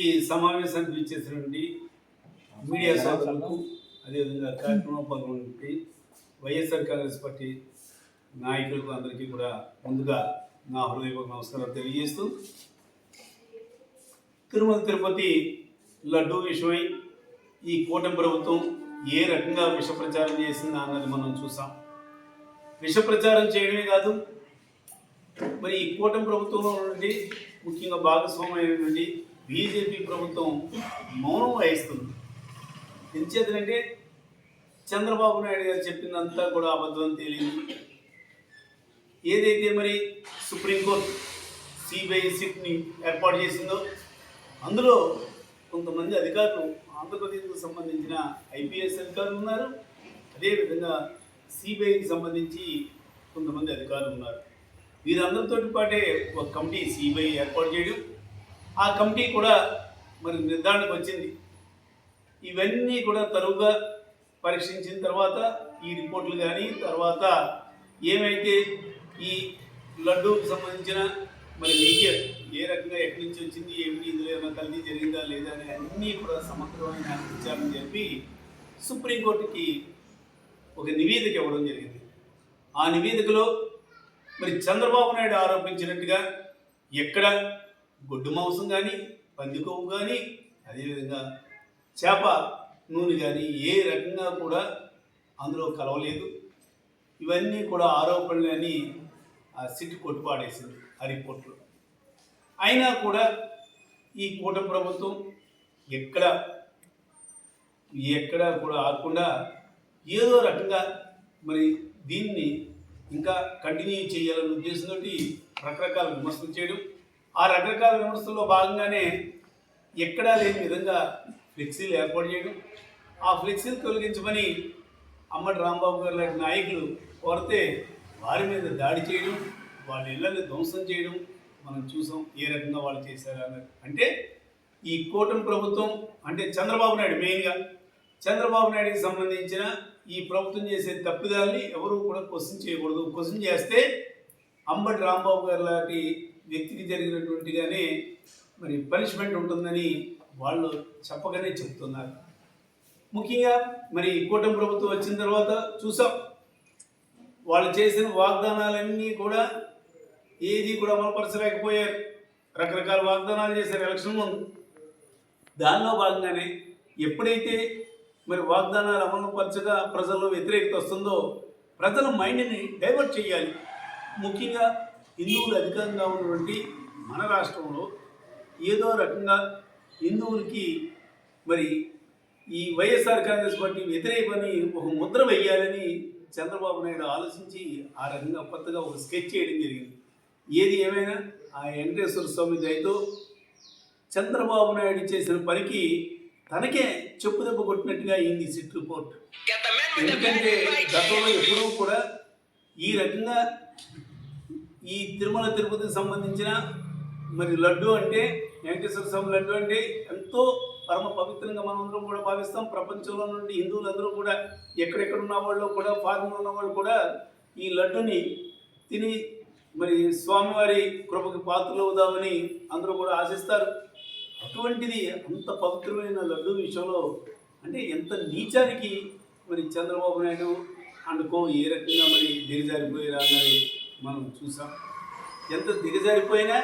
ఈ సమావేశానికి ఇచ్చేసినటువంటి మీడియా సోదరులకు అదేవిధంగా కార్యక్రమంలో పాల్గొన్నటువంటి వైఎస్ఆర్ కాంగ్రెస్ పార్టీ నాయకులకు అందరికీ కూడా ముందుగా నా హృదయపూర్వక నమస్కారాలు తెలియజేస్తూ, తిరుమల తిరుపతి లడ్డూ విషయమై ఈ కూటమి ప్రభుత్వం ఏ రకంగా విష ప్రచారం చేసిందా అన్నది మనం చూసాం. విష ప్రచారం చేయడమే కాదు, మరి ఈ కూటమి ప్రభుత్వంలో నుండి ముఖ్యంగా భాగస్వామ్యమైనటువంటి బీజేపీ ప్రభుత్వం మౌనం వహిస్తుంది. ఎంచేతనంటే చంద్రబాబు నాయుడు గారు చెప్పిందంతా కూడా అబద్ధం తేలింది. ఏదైతే మరి సుప్రీంకోర్టు సిబిఐ సిట్ని ఏర్పాటు చేసిందో అందులో కొంతమంది అధికారులు ఆంధ్రప్రదేశ్కు సంబంధించిన ఐపీఎస్ అధికారులు ఉన్నారు, అదేవిధంగా సిబిఐకి సంబంధించి కొంతమంది అధికారులు ఉన్నారు. వీరందరితో పాటే ఒక కమిటీ సిబిఐ ఏర్పాటు చేయడం, ఆ కమిటీ కూడా మరి నిర్ధారణకు వచ్చింది. ఇవన్నీ కూడా తరువుగా పరీక్షించిన తర్వాత ఈ రిపోర్ట్లు కానీ తర్వాత ఏమైతే ఈ లడ్డూకి సంబంధించిన మరి మీడియా ఏ రకంగా ఎక్కడి నుంచి వచ్చింది, ఏమిటి, ఇందులో ఏమైనా కల్తీ జరిగిందా లేదా అని అన్నీ కూడా సమగ్రమైన విచారణ జరిపి సుప్రీంకోర్టుకి ఒక నివేదిక ఇవ్వడం జరిగింది. ఆ నివేదికలో మరి చంద్రబాబు నాయుడు ఆరోపించినట్టుగా ఎక్కడ గొడ్డు మాంసం కానీ, పంది కొవ్వు కానీ, అదేవిధంగా చేప నూనె కానీ ఏ రకంగా కూడా అందులో కలవలేదు. ఇవన్నీ కూడా ఆరోపణలు అని ఆ సిట్ కొట్టుపాడేసింది ఆ రిపోర్ట్లో. అయినా కూడా ఈ కూటమి ప్రభుత్వం ఎక్కడ కూడా ఆగకుండా ఏదో రకంగా మరి దీన్ని ఇంకా కంటిన్యూ చేయాలనే ఉద్దేశంతో రకరకాల విమర్శలు చేయడం, ఆ రకరకాల విమర్శల్లో భాగంగానే ఎక్కడా లేని విధంగా ఫ్లెక్సీలు ఏర్పాటు చేయడం, ఆ ఫ్లెక్సీలు తొలగించమని అమ్మటి రాంబాబు గారు లాంటి నాయకులు కోరితే వారి మీద దాడి చేయడం, వాళ్ళ ఇళ్ళని ధ్వంసం చేయడం మనం చూసాం. ఏ రకంగా వాళ్ళు చేశారు అన్నది. అంటే ఈ కూటమి ప్రభుత్వం అంటే చంద్రబాబు నాయుడు మెయిన్గా చంద్రబాబు నాయుడికి సంబంధించిన ఈ ప్రభుత్వం చేసే తప్పిదాలని ఎవరు కూడా క్వశ్చన్ చేయకూడదు. క్వశ్చన్ చేస్తే అంబటి రాంబాబు గారు లాంటి వ్యక్తికి జరిగినటువంటిగానే మరి పనిష్మెంట్ ఉంటుందని వాళ్ళు చెప్పగానే చెప్తున్నారు. ముఖ్యంగా మరి కూటమి ప్రభుత్వం వచ్చిన తర్వాత చూసాం, వాళ్ళు చేసిన వాగ్దానాలన్నీ కూడా ఏది కూడా అమలుపరచలేకపోయారు. రకరకాల వాగ్దానాలు చేశారు ఎలక్షన్ ముందు. దానిలో భాగంగానే ఎప్పుడైతే మరి వాగ్దానాలు అమలుపరచగా ప్రజల్లో వ్యతిరేకత వస్తుందో ప్రజల మైండ్ని డైవర్ట్ చేయాలి. ముఖ్యంగా హిందువులు అధికంగా ఉన్నటువంటి మన రాష్ట్రంలో ఏదో రకంగా హిందువులకి మరి ఈ వైఎస్ఆర్ కాంగ్రెస్ పార్టీ వ్యతిరేకమని ఒక ముద్ర వేయాలని చంద్రబాబు నాయుడు ఆలోచించి ఆ రకంగా కొత్తగా ఒక స్కెచ్ చేయడం జరిగింది. ఏది ఏమైనా ఆ వెంకటేశ్వర స్వామి దయతో చంద్రబాబు నాయుడు చేసిన పనికి తనకే చెప్పుదెబ్బ కొట్టినట్టుగా అయింది సిట్ రిపోర్ట్. ఎందుకంటే గతంలో ఎప్పుడూ కూడా ఈ రకంగా ఈ తిరుమల తిరుపతికి సంబంధించిన మరి లడ్డు అంటే వెంకటేశ్వర స్వామి లడ్డు అంటే ఎంతో పరమ పవిత్రంగా మనందరం కూడా భావిస్తాం. ప్రపంచంలో నుండి హిందువులందరూ కూడా ఎక్కడెక్కడ ఉన్న వాళ్ళు కూడా ఫారెన్లో ఉన్న వాళ్ళు కూడా ఈ లడ్డుని తిని మరి స్వామివారి కృపకి పాత్రలు అవుదామని అందరూ కూడా ఆశిస్తారు. అటువంటిది అంత పవిత్రమైన లడ్డు విషయంలో అంటే ఎంత నీచానికి మరి చంద్రబాబు నాయుడు అనుకో ఏ రకంగా మరి దిగజారిపోయారా అన్నది మనం చూసాం. ఎంత దిగజారిపోయినా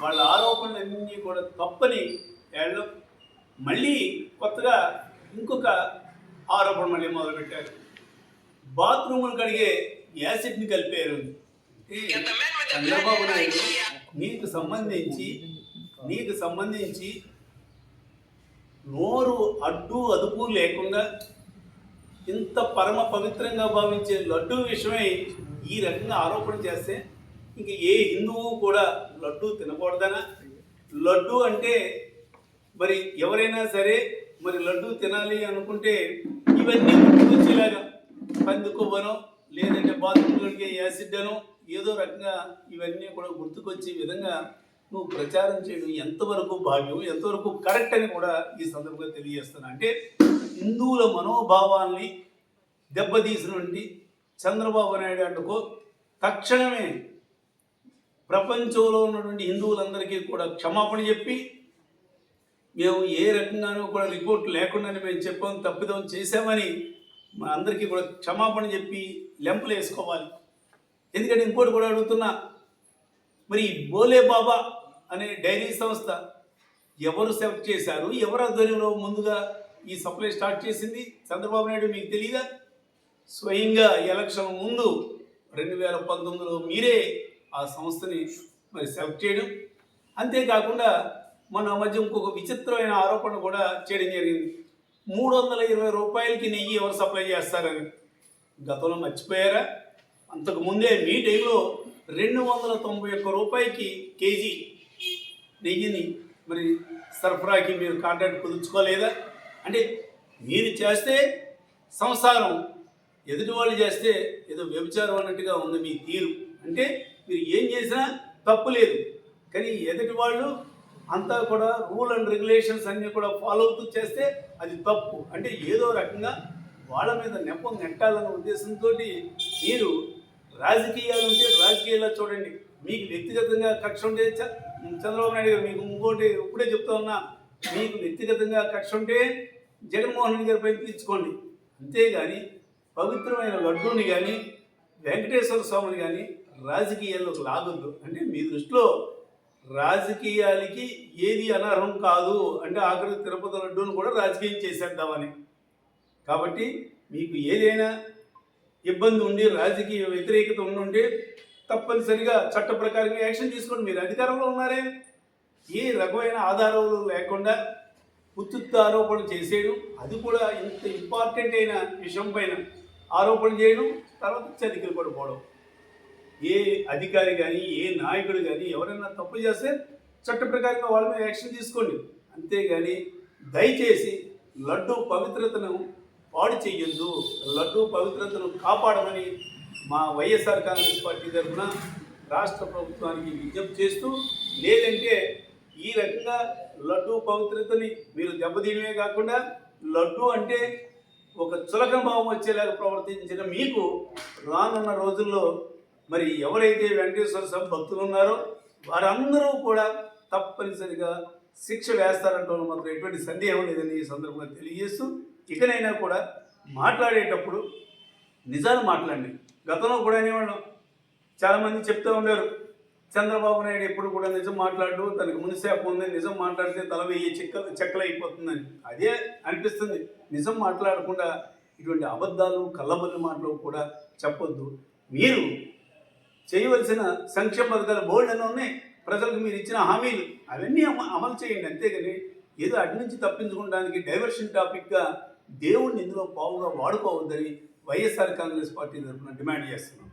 వాళ్ళ ఆరోపణలన్నీ కూడా తప్పని వాళ్ళు మళ్ళీ కొత్తగా ఇంకొక ఆరోపణ మళ్ళీ మొదలుపెట్టారు. బాత్రూములు కడిగే యాసిడ్ని కలిపారు. చంద్రబాబు నాయుడు నీకు సంబంధించి నోరు అడ్డు అదుపు లేకుండా ఇంత పరమ పవిత్రంగా భావించే లడ్డు విషయమై ఈ రకంగా ఆరోపణ చేస్తే ఇంక ఏ హిందువు కూడా లడ్డు తినకూడదనా? లడ్డు అంటే మరి ఎవరైనా సరే మరి లడ్డు తినాలి అనుకుంటే ఇవన్నీ గుర్తుకొచ్చేలాగా పంది కొవ్వనో లేదంటే బాత్రూమ్లోకి యాసిడ్ అనో ఏదో రకంగా ఇవన్నీ కూడా గుర్తుకొచ్చే విధంగా నువ్వు ప్రచారం చేయడం ఎంతవరకు భావ్యం, ఎంతవరకు కరెక్ట్ అని కూడా ఈ సందర్భంగా తెలియజేస్తున్నా. అంటే హిందువుల మనోభావాల్ని దెబ్బతీసినటువంటి చంద్రబాబు నాయుడు అంటుకో తక్షణమే ప్రపంచంలో ఉన్నటువంటి హిందువులందరికీ కూడా క్షమాపణ చెప్పి మేము ఏ రకంగానూ కూడా రిపోర్ట్ లేకుండానే మేము చెప్పాం, తప్పిదం చేశామని మా అందరికీ కూడా క్షమాపణ చెప్పి లెంపలు వేసుకోవాలి. ఎందుకంటే ఇంకోటి కూడా అడుగుతున్నా, మరి ఈ బోలే బాబా అనే డైరీ సంస్థ ఎవరు సెలెక్ట్ చేశారు, ఎవరు ఆధ్వర్యంలో ముందుగా ఈ సప్లై స్టార్ట్ చేసింది? చంద్రబాబు నాయుడు మీకు తెలియదా? స్వయంగా ఎలక్షన్ ముందు 2019లో మీరే ఆ సంస్థని మరి సెలెక్ట్ చేయడం. అంతేకాకుండా మన మధ్య ఇంకొక విచిత్రమైన ఆరోపణ కూడా చేయడం జరిగింది. 320 రూపాయలకి నెయ్యి ఎవరు సప్లై చేస్తారని. గతంలో మర్చిపోయారా? అంతకు ముందే మీ టైంలో 291 రూపాయలకి కేజీ నెయ్యిని మరి సరఫరాకి మీరు కాంట్రాక్ట్ కుదుర్చుకోలేదా? అంటే మీరు చేస్తే సంసారం, ఎదుటి వాళ్ళు చేస్తే ఏదో వ్యభిచారం అన్నట్టుగా ఉంది మీ తీరు. అంటే మీరు ఏం చేసినా తప్పు లేదు, కానీ ఎదుటి వాళ్ళు అంతా కూడా రూల్ అండ్ రెగ్యులేషన్స్ అన్నీ కూడా ఫాలో అవుతూ చేస్తే అది తప్పు. అంటే ఏదో రకంగా వాళ్ళ మీద నెపం నెట్టాలన్న ఉద్దేశంతో మీరు రాజకీయాలు ఉంటే రాజకీయాల్లో చూడండి. మీకు వ్యక్తిగతంగా కక్ష ఉంటే చంద్రబాబు నాయుడు గారు, మీకు ఇంకోటి ఇప్పుడే చెప్తా ఉన్నా, మీకు వ్యక్తిగతంగా కక్ష ఉంటే జగన్మోహన్ రెడ్డి గారిపై తీర్చుకోండి. అంతేగాని పవిత్రమైన లడ్డూని కానీ వెంకటేశ్వర స్వామిని కానీ రాజకీయాల్లోకి లాగొద్దు. అంటే మీ దృష్టిలో రాజకీయాలకి ఏది అనర్హం కాదు అంటే ఆఖరి తిరుపతి లడ్డూని కూడా రాజకీయం చేసేద్దామని. కాబట్టి మీకు ఏదైనా ఇబ్బంది ఉండి రాజకీయ వ్యతిరేకత ఉండుంటే తప్పనిసరిగా చట్ట ప్రకారంగా యాక్షన్ తీసుకోండి. మీరు అధికారంలో ఉన్నారే. ఏ రకమైన ఆధారాలు లేకుండా ఉత్తుత్త ఆరోపణ చేసేయడం, అది కూడా ఇంత ఇంపార్టెంట్ అయిన విషయం పైన ఆరోపణ చేయడం, తర్వాత చతికిలు పడిపోవడం. ఏ అధికారి కానీ ఏ నాయకుడు కానీ ఎవరైనా తప్పు చేస్తే చట్ట ప్రకారంగా వాళ్ళ మీద యాక్షన్ తీసుకోండి. అంతేగాని దయచేసి లడ్డూ పవిత్రతను పాడు చెయ్యొద్దు, లడ్డూ పవిత్రతను కాపాడమని మా వైఎస్ఆర్ కాంగ్రెస్ పార్టీ తరఫున రాష్ట్ర ప్రభుత్వానికి విజ్ఞప్తి చేస్తూ, లేదంటే ఈ రకంగా లడ్డూ పవిత్రతని మీరు దెబ్బతీయడమే కాకుండా లడ్డూ అంటే ఒక చులకన భావం వచ్చేలాగా ప్రవర్తించిన మీకు రానున్న రోజుల్లో మరి ఎవరైతే వెంకటేశ్వర స్వామి భక్తులు ఉన్నారో వారందరూ కూడా తప్పనిసరిగా శిక్ష వేస్తారంటూ మాత్రం ఎటువంటి సందేహం లేదని ఈ సందర్భంగా తెలియజేస్తూ, ఇకనైనా కూడా మాట్లాడేటప్పుడు నిజాలు మాట్లాడండి. గతంలో కూడా అనేవాళ్ళం, చాలామంది చెప్తూ ఉండారు చంద్రబాబు నాయుడు ఎప్పుడు కూడా నిజం మాట్లాడు, తనకు మునిశాపం ఉంది, నిజం మాట్లాడితే తల వెయ్యి చెక్కలు అయిపోతుందని. అదే అనిపిస్తుంది. నిజం మాట్లాడకుండా ఇటువంటి అబద్ధాలు కళ్ళబొల్లి మాటలు కూడా చెప్పొద్దు. మీరు చేయవలసిన సంక్షేమ పథకాలు బోల్డ్ అని ఉన్నాయి. ప్రజలకు మీరు ఇచ్చిన హామీలు అవన్నీ అమలు చేయండి. అంతేగాని ఏదో అటు నుంచి తప్పించుకోవడానికి డైవర్షన్ టాపిక్గా దేవుడిని ఇందులో పావుగా వాడుకోవద్దని వైఎస్ఆర్ కాంగ్రెస్ పార్టీ తరఫున డిమాండ్ చేస్తున్నాం.